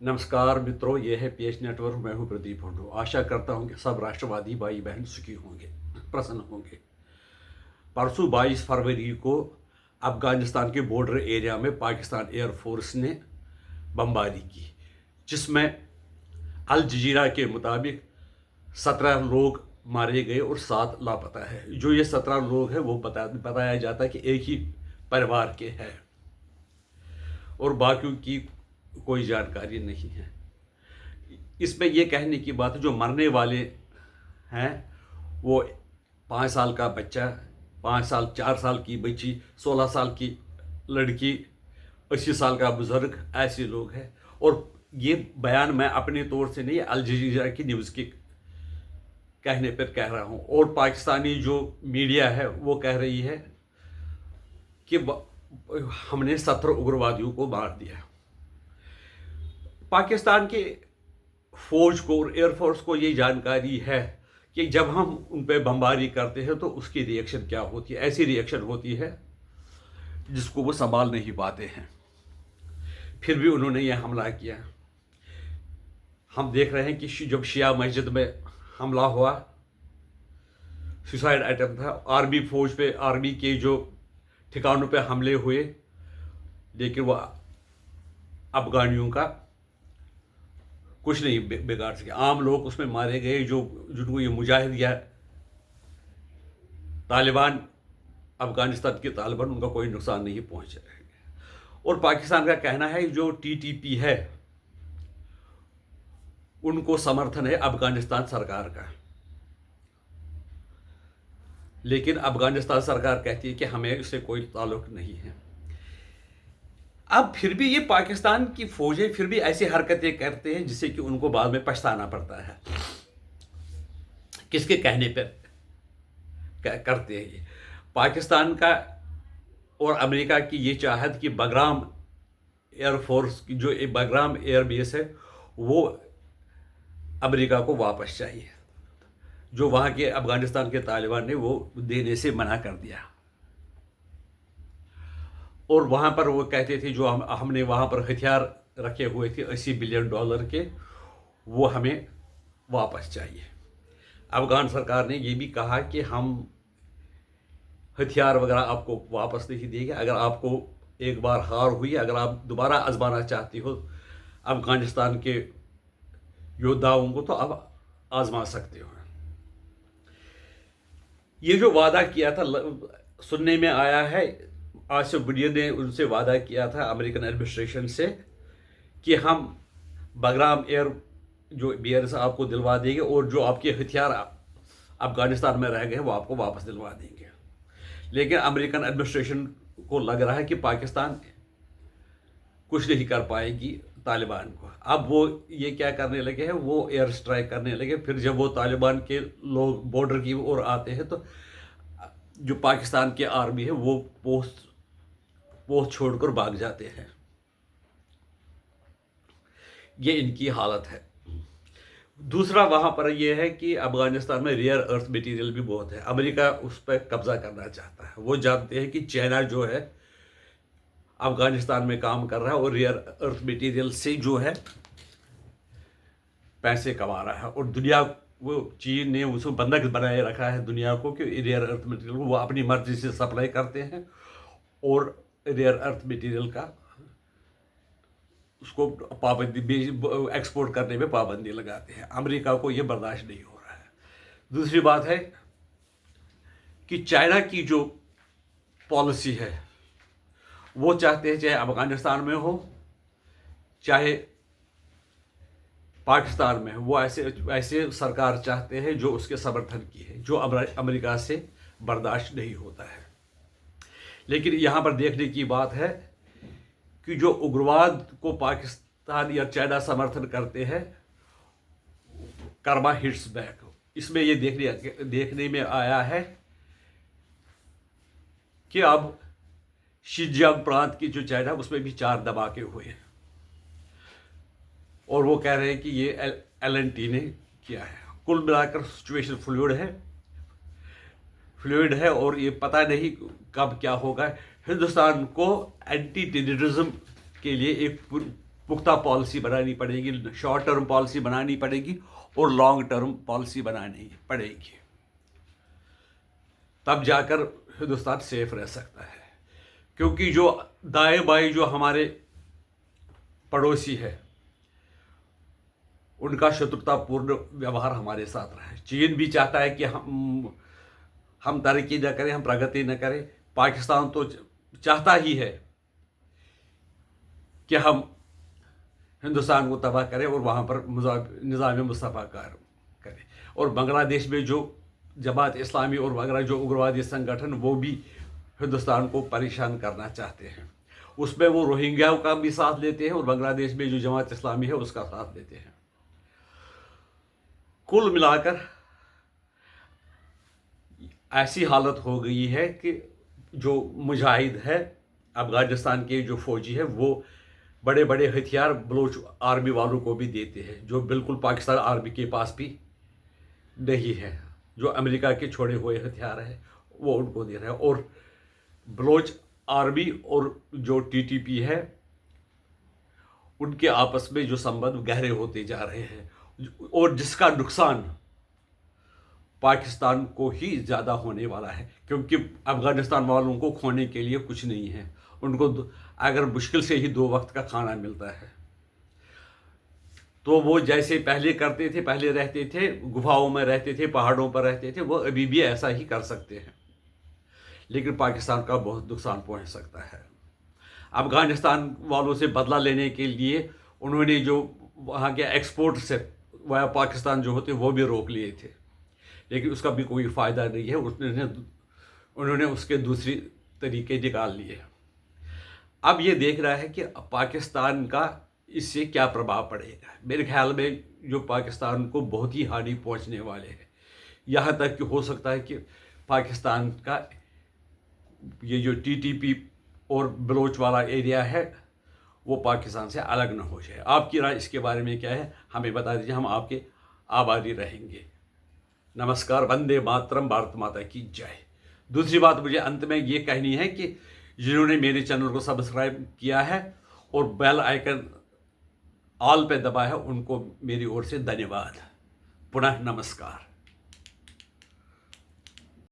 नमस्कार मित्रों, ये है पीएच नेटवर्क। मैं हूं प्रदीप हुंडू। आशा करता हूं कि सब राष्ट्रवादी भाई बहन सुखी होंगे, प्रसन्न होंगे। परसों 22 फरवरी को अफगानिस्तान के बॉर्डर एरिया में पाकिस्तान एयरफोर्स ने बमबारी की, जिसमें अल जजीरा के मुताबिक 17 लोग मारे गए और 7 लापता है। जो ये 17 लोग हैं वो बताया जाता है कि एक ही परिवार के हैं और बाकियों की कोई जानकारी नहीं है। इसमें यह कहने की बात है, जो मरने वाले हैं वो 5 साल का बच्चा, 5 साल 4 साल की बच्ची, 16 साल की लड़की, 80 साल का बुजुर्ग, ऐसे लोग हैं। और ये बयान मैं अपने तौर से नहीं, अल जजीरा की न्यूज़ के कहने पर कह रहा हूँ। और पाकिस्तानी जो मीडिया है वो कह रही है कि हमने 17 उग्रवादियों को मार दिया। पाकिस्तान के फौज को और एयरफोर्स को ये जानकारी है कि जब हम उन पर बमबारी करते हैं तो उसकी रिएक्शन क्या होती है। ऐसी रिएक्शन होती है जिसको वो संभाल नहीं पाते हैं। फिर भी उन्होंने यह हमला किया। हम देख रहे हैं कि जब शिया मस्जिद में हमला हुआ, सुसाइड अटेम्प्ट था। आर्मी फौज पे, आर्मी के जो ठिकानों पे हमले हुए, लेकिन वह अफगानियों का कुछ नहीं बिगाड़ सके। आम लोग उसमें मारे गए, जिनको ये मुजाहिद या तालिबान, अफगानिस्तान के तालिबान, उनका कोई नुकसान नहीं पहुंचा। और पाकिस्तान का कहना है जो टीटीपी है उनको समर्थन है अफगानिस्तान सरकार का, लेकिन अफगानिस्तान सरकार कहती है कि हमें इससे कोई ताल्लुक नहीं है। अब फिर भी ये पाकिस्तान की फौजें फिर भी ऐसी हरकतें करते हैं जिससे कि उनको बाद में पछताना पड़ता है। किसके कहने पर करते हैं ये? पाकिस्तान का और अमेरिका की ये चाहत कि बगराम एयरफोर्स की जो बगराम एयरबेस है वो अमेरिका को वापस चाहिए, जो वहाँ के अफगानिस्तान के तालिबान ने वो देने से मना कर दिया। और वहाँ पर वो कहते थे जो हमने वहाँ पर हथियार रखे हुए थे $80 बिलियन के, वो हमें वापस चाहिए। अफगान सरकार ने ये भी कहा कि हम हथियार वगैरह आपको वापस नहीं देंगे। अगर आपको एक बार हार हुई, अगर आप दोबारा आजमाना चाहती हो अफगानिस्तान के योद्धाओं को, तो आप आजमा सकते हो। ये जो वादा किया था, सुनने में आया है आसिफ बुनियाद ने उनसे वादा किया था अमेरिकन एडमिनिस्ट्रेशन से कि हम बगराम एयर जो बेयर्स आपको दिलवा देंगे और जो आपके हथियार अफगानिस्तान में रह गए वो आपको वापस दिलवा देंगे। लेकिन अमेरिकन एडमिनिस्ट्रेशन को लग रहा है कि पाकिस्तान कुछ नहीं कर पाएगी तालिबान को। अब वो ये क्या करने लगे हैं, वो एयर स्ट्राइक करने लगे। फिर जब वो तालिबान के लोग बॉर्डर की ओर आते हैं तो जो पाकिस्तान की आर्मी है वो पोस्ट छोड़कर भाग जाते हैं। ये इनकी हालत है। दूसरा वहाँ पर यह है कि अफगानिस्तान में रेयर अर्थ मटेरियल भी बहुत है। अमेरिका उस पर कब्जा करना चाहता है। वो जानते हैं कि चाइना जो है अफगानिस्तान में काम कर रहा है और रेयर अर्थ मटेरियल से जो है पैसे कमा रहा है। और दुनिया, वो चीन ने उसको बंधक बनाए रखा है दुनिया को कि रेयर अर्थ मटेरियल वो अपनी मर्जी से सप्लाई करते हैं और रेयर अर्थ मटेरियल का उसको पाबंदी, एक्सपोर्ट करने में पाबंदी लगाते हैं। अमेरिका को यह बर्दाश्त नहीं हो रहा है। दूसरी बात है कि चाइना की जो पॉलिसी है वो चाहते हैं, चाहे अफगानिस्तान में हो चाहे पाकिस्तान में, वो ऐसे सरकार चाहते हैं जो उसके समर्थन की है, जो अमेरिका से बर्दाश्त नहीं होता है। लेकिन यहाँ पर देखने की बात है कि जो उग्रवाद को पाकिस्तान या चाइना समर्थन करते हैं, कर्मा हिट्स बैक। इसमें ये देखने में आया है कि अब शिनजियांग प्रांत की जो चाइना, उसमें भी 4 धमाके हुए हैं और वो कह रहे हैं कि ये LNT ने किया है। कुल मिलाकर सिचुएशन फ्लूइड है और ये पता नहीं कब क्या होगा। हिंदुस्तान को एंटी टेररिज्म के लिए एक पुख्ता पॉलिसी बनानी पड़ेगी, शॉर्ट टर्म पॉलिसी बनानी पड़ेगी और लॉन्ग टर्म पॉलिसी बनानी पड़ेगी। तब जाकर हिंदुस्तान सेफ रह सकता है। क्योंकि जो दाएं बाएं जो हमारे पड़ोसी है, उनका शत्रुतापूर्ण व्यवहार हमारे साथ रहा है। चीन भी चाहता है कि हम तरक्की न करें, हम प्रगति न करें। पाकिस्तान तो चाहता ही है कि हम हिंदुस्तान को तबाह करें और वहाँ पर निज़ाम मुस्तफ़ा कायम करें। और बांग्लादेश में जो जमात इस्लामी और वगैरह जो उग्रवादी संगठन, वो भी हिंदुस्तान को परेशान करना चाहते हैं। उसमें वो रोहिंग्या का भी साथ लेते हैं और बांग्लादेश में जो जमात इस्लामी है उसका साथ लेते हैं। कुल मिलाकर ऐसी हालत हो गई है कि जो मुजाहिद है, अफगानिस्तान के जो फौजी है, वो बड़े बड़े हथियार बलोच आर्मी वालों को भी देते हैं, जो बिल्कुल पाकिस्तान आर्मी के पास भी नहीं है। जो अमेरिका के छोड़े हुए हथियार है वो उनको दे रहा है। और बलोच आर्मी और जो टीटीपी है, उनके आपस में जो संबंध गहरे होते जा रहे हैं, और जिसका नुकसान पाकिस्तान को ही ज़्यादा होने वाला है। क्योंकि अफगानिस्तान वालों को खोने के लिए कुछ नहीं है। उनको अगर मुश्किल से ही 2 वक्त का खाना मिलता है, तो वो जैसे पहले करते थे, पहले रहते थे, गुफाओं में रहते थे, पहाड़ों पर रहते थे, वो अभी भी ऐसा ही कर सकते हैं। लेकिन पाकिस्तान का बहुत नुकसान पहुंच सकता है। अफगानिस्तान वालों से बदला लेने के लिए उन्होंने जो वहाँ के एक्सपोर्ट से वाया पाकिस्तान जो होते वो भी रोक लिए थे, लेकिन उसका भी कोई फ़ायदा नहीं है। उन्होंने उसके दूसरी तरीके निकाल लिए। अब ये देख रहा है कि पाकिस्तान का इससे क्या प्रभाव पड़ेगा। मेरे ख्याल में जो पाकिस्तान को बहुत ही हानि पहुंचने वाले हैं। यहाँ तक कि हो सकता है कि पाकिस्तान का ये जो टीटीपी और बलोच वाला एरिया है वो पाकिस्तान से अलग न हो जाए। आपकी राय इसके बारे में क्या है, हमें बता दीजिए, हम आपके आभारी रहेंगे। नमस्कार, वंदे मातरम, भारत माता की जय। दूसरी बात मुझे अंत में ये कहनी है कि जिन्होंने मेरे चैनल को सब्सक्राइब किया है और बेल आइकन ऑल पे दबाया है, उनको मेरी ओर से धन्यवाद। पुनः नमस्कार।